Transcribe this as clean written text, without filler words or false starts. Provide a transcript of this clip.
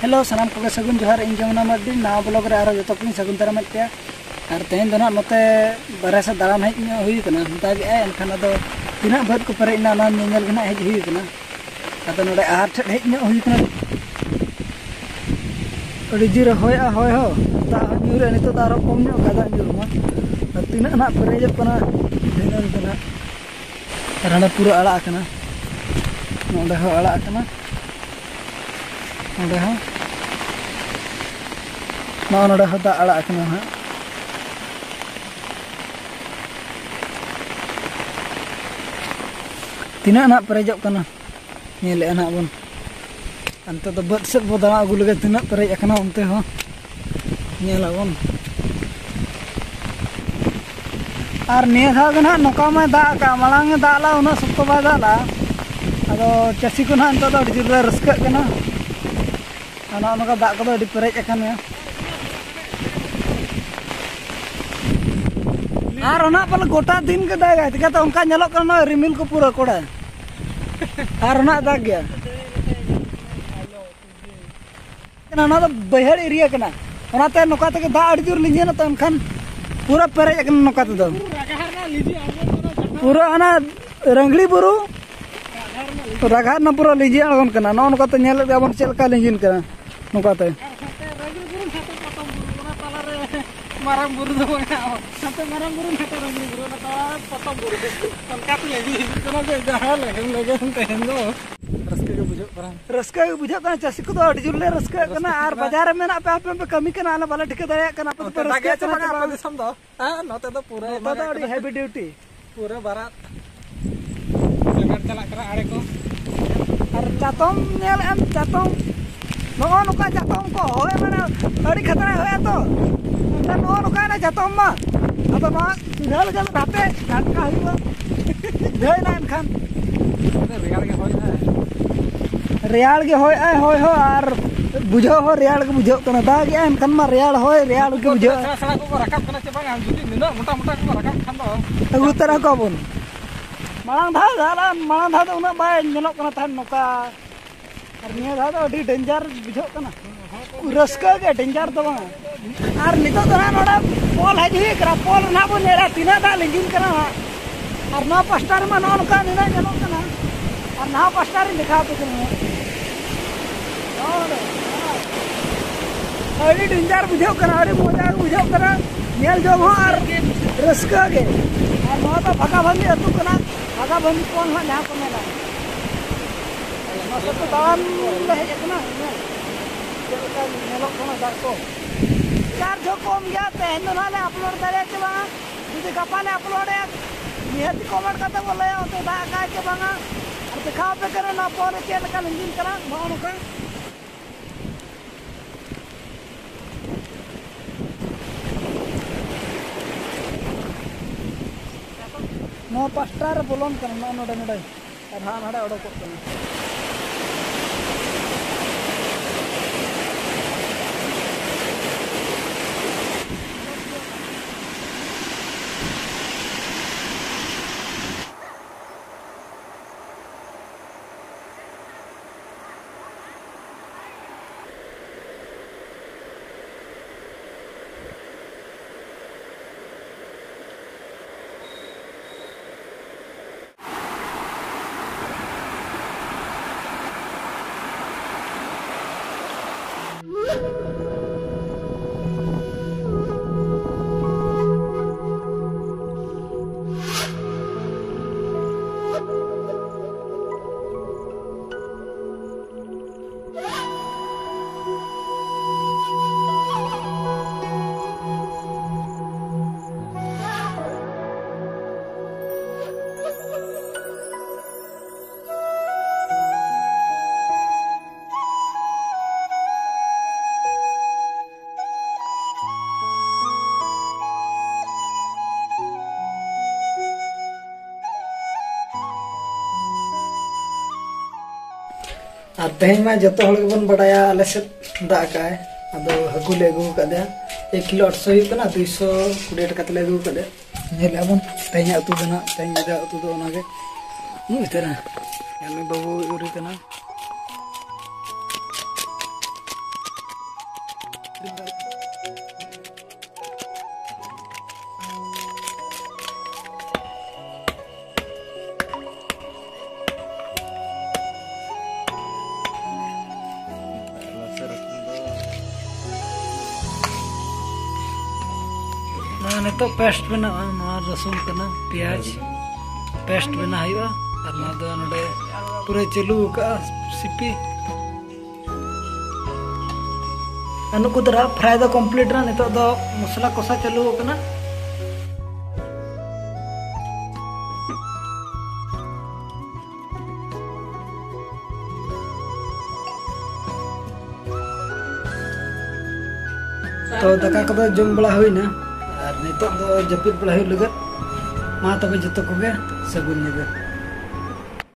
Hello सामान को सगुन जोहार इन जमुना मर्दी नवा ब्लॉग रे आरो जतो को सगुन तरह मत पे और तेन दो ना नते बारे से दालान हेज हुई कना दाग ए एनखान अदो तिना भर को परे ना ना नेल गना हेज हुई कना अदो नडे आर ठे हेज हुई कना अडी जिर होय हो दा न्यूरे नितो दारो कम नो गादा न्यूर मा तिना ना परे जब कना दिनन कना राणा पूरा आड़ा कना नोडे हो आड़ा कना नोडे हो नोडे हो दा आड़ा कना हा तीना ना पेरेजोग कना नेले ना बन अंत तो बद से बो दाड़ा अगु लगे तीना पेरेज अकना उनते हो नेला बन और निया था ना नोका में दा का मलांग दाला उना सुक्तो बा दाला अदो चासी को ना अंत तो जुर रस्क कना ana onoka दा को अडी पेरेज अकना और ओना पल गोटा दिन के दागा चिकाते उनका नेलो कना रिमिल को पूरा कोड़ा और ओना दाग गया ना तो बहर एरिया कना ओनाते नोकाते के दा अडी जोर लिंजे ना तो एनखान पूरा पेरेज अकना नोकाते दो पूरा अना रंगली बुरु राघार ना पूरा लिंजे आगन कना नो नोकाते नेल गाबन चलका लिंजिन कना नोकाते marang buru do na sampai marang buru na to rangli buru na ta potong buru kon kat lagi kono ge jahal lege ten do raska ge bujho kana chasi ko do adi julle raska kana ar bazar mein na pe kami kana ala bala thik daya kana pe raska kana apa disam do ha note do pura to adi heavy duty pura barat lekat chalak kara are ko ar chatom nel am chatom no nuka chatom ko hoy mana adi khatara hoya to dan no nuka na chatom ma ato no dhal gal rate katka hiwa dhai na khan real ge hoy ai hoy ho ar bujho ho real ge bujho kana da ge en kan ma real hoy real ge bujho sala ko rakap kana ce bang judi nina mota mota ko rakap khan do agu tara ko bun malang dha do una bay nyelok kana tan noka ar niya dha do adi danger bujho kana raska ge danger do bang ar nito to na noda pol haji kra pol na bo nera tina da lingin kana ar no pastar ma no ka nina nyelok kana ar na pastar likha pe kana अरे danger बुझो करा अरे मजा बुझो करा nail जो हो और रस्का के और नो तो भगा भंगी अतु कना भगा भंगी कौन हा जहां को मेला नो सब तो दान ले एकना जेका नेलो कोना दार को चार जो कम गया ते न नाले अपलोड करे के बा जुदी कपाले अपलोड है निहत कमेंट करते बोले तो दा का के बांगा और दिखा पे करे ना पोरे चेल का इंजन करा मानो का नो पास्टार बोलोन करना नोडे नोडे आधा नडे ओडो करना और तेज में जो बन बड़ा आले से दाग अद हाकू ले अगू का 1 किलो 800 220 टका ले अगू का बन तेज उतु देना तेज उतु दो बाबू उरी नितो पेस्ट बना रसुन कना प्याज पेस्ट बना हुआ और ना दो नोडे पूरे चलू का सिपी अनु को दरा फ्राई दो कंप्लीट ना नितो दो मसला कोसा चलू कना तो दाका को जम बड़ा हुईना और नितो दो जपित बड़ा हुई लगत मा तबे जतो को गे सगुन निगे।